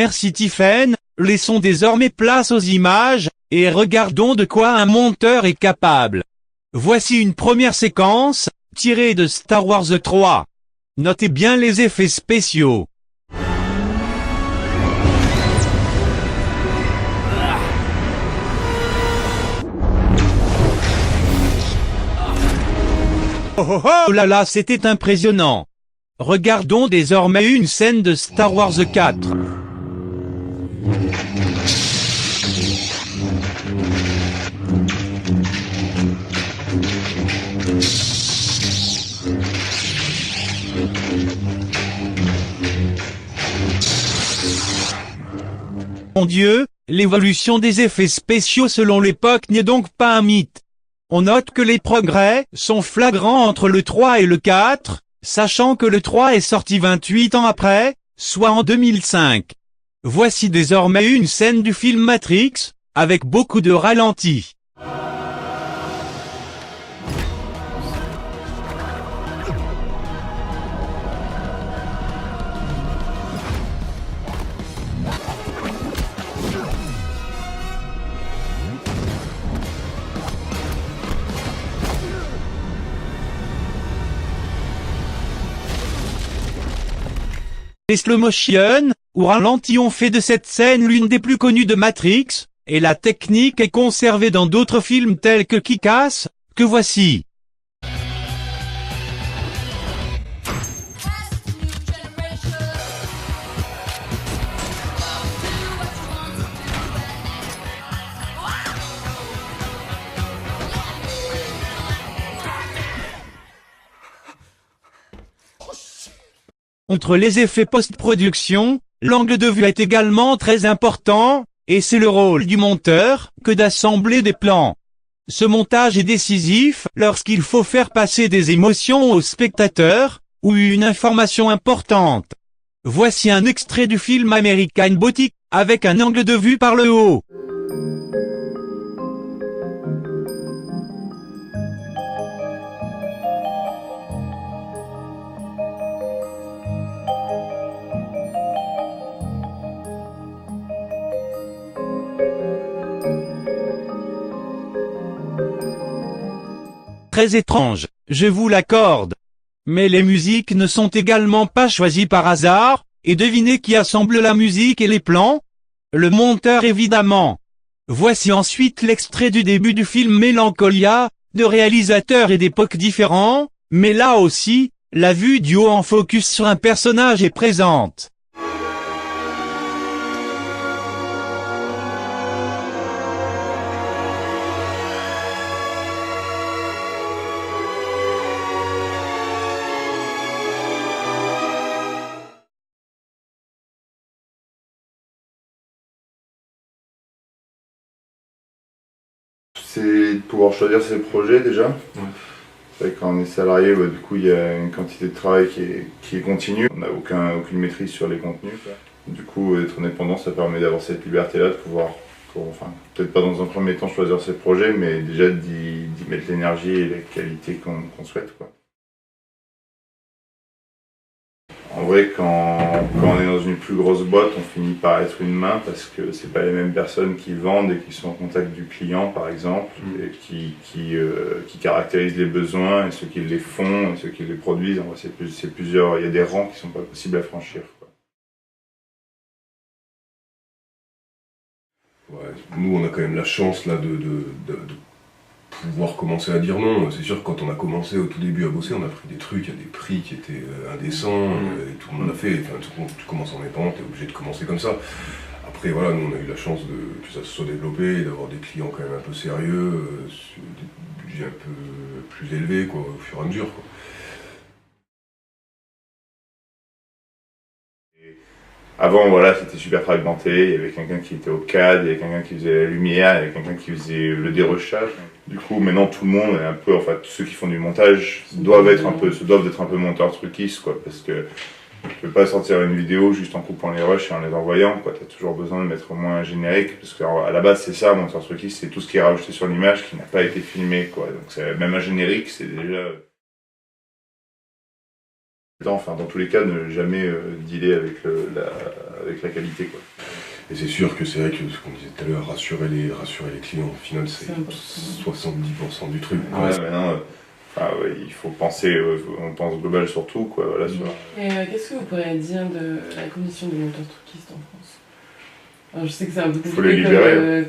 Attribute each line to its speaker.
Speaker 1: Merci Tiphaine, laissons désormais place aux images, et regardons de quoi un monteur est capable. Voici une première séquence, tirée de Star Wars 3. Notez bien les effets spéciaux. Oh là là, c'était impressionnant. Regardons désormais une scène de Star Wars 4. Mon Dieu, l'évolution des effets spéciaux selon l'époque n'est donc pas un mythe. On note que les progrès sont flagrants entre le 3 et le 4, sachant que le 3 est sorti 28 ans après, soit en 2005. Voici désormais une scène du film Matrix, avec beaucoup de ralentis. Les slow motion, ou ralentis ont fait de cette scène l'une des plus connues de Matrix, et la technique est conservée dans d'autres films tels que Kick-Ass, que voici. Entre les effets post-production, l'angle de vue est également très important, et c'est le rôle du monteur que d'assembler des plans. Ce montage est décisif lorsqu'il faut faire passer des émotions au spectateur, ou une information importante. Voici un extrait du film American Gothic, avec un angle de vue par le haut. Très étrange, je vous l'accorde. Mais les musiques ne sont également pas choisies par hasard, et devinez qui assemble la musique et les plans? Le monteur évidemment. Voici ensuite l'extrait du début du film Mélancolia, de réalisateurs et d'époques différents, mais là aussi, la vue du haut en focus sur un personnage est présente.
Speaker 2: C'est de pouvoir choisir ses projets déjà. C'est vrai que quand on est salarié, du coup il y a une quantité de travail qui est continue. On n'a aucune maîtrise sur les contenus. Du coup être indépendant, ça permet d'avoir cette liberté-là, de pouvoir, peut-être pas dans un premier temps choisir ses projets, mais déjà d'y mettre l'énergie et la qualité qu'on souhaite, quoi. En vrai, quand on est dans une plus grosse boîte, on finit par être une main parce que c'est pas les mêmes personnes qui vendent et qui sont en contact du client, par exemple, et qui caractérisent les besoins, et ceux qui les font, et ceux qui les produisent. En vrai, c'est plusieurs, il y a des rangs qui sont pas possibles à franchir, quoi.
Speaker 3: Ouais, nous, on a quand même la chance là de pouvoir commencer à dire non. C'est sûr que quand on a commencé au tout début à bosser, on a pris des trucs à des prix qui étaient indécents, et tout le monde l'a fait. Enfin, tu commences en indépendant, t'es obligé de commencer comme ça. Après voilà, nous on a eu la chance que ça se soit développé, d'avoir des clients quand même un peu sérieux, sur des budgets un peu plus élevés, quoi, au fur et à mesure, quoi.
Speaker 2: Avant, voilà, c'était super fragmenté. Il y avait quelqu'un qui était au CAD, il y avait quelqu'un qui faisait la lumière, il y avait quelqu'un qui faisait le dérochage. Du coup, maintenant, tout le monde est un peu, enfin, tous ceux qui font du montage doivent être un peu monteurs truquistes, quoi, parce que tu peux pas sortir une vidéo juste en coupant les rushs et en les envoyant, quoi. T'as toujours besoin de mettre au moins un générique, parce qu'à la base, c'est ça, monteur truquiste, c'est tout ce qui est rajouté sur l'image qui n'a pas été filmé, quoi. Donc, même un générique, c'est déjà. Enfin, dans tous les cas, ne jamais dealer avec avec la qualité, quoi.
Speaker 3: Et c'est sûr que c'est vrai que ce qu'on disait tout à l'heure, rassurer les clients, au final c'est
Speaker 4: important.
Speaker 3: 70% du truc.
Speaker 2: Ouais, maintenant, il faut penser, on pense global surtout, quoi, voilà, sur...
Speaker 4: Et qu'est-ce que vous pourriez dire de la condition des monteurs truckistes en France? Alors, je sais que c'est un peu compliqué.
Speaker 2: Faut les libérer.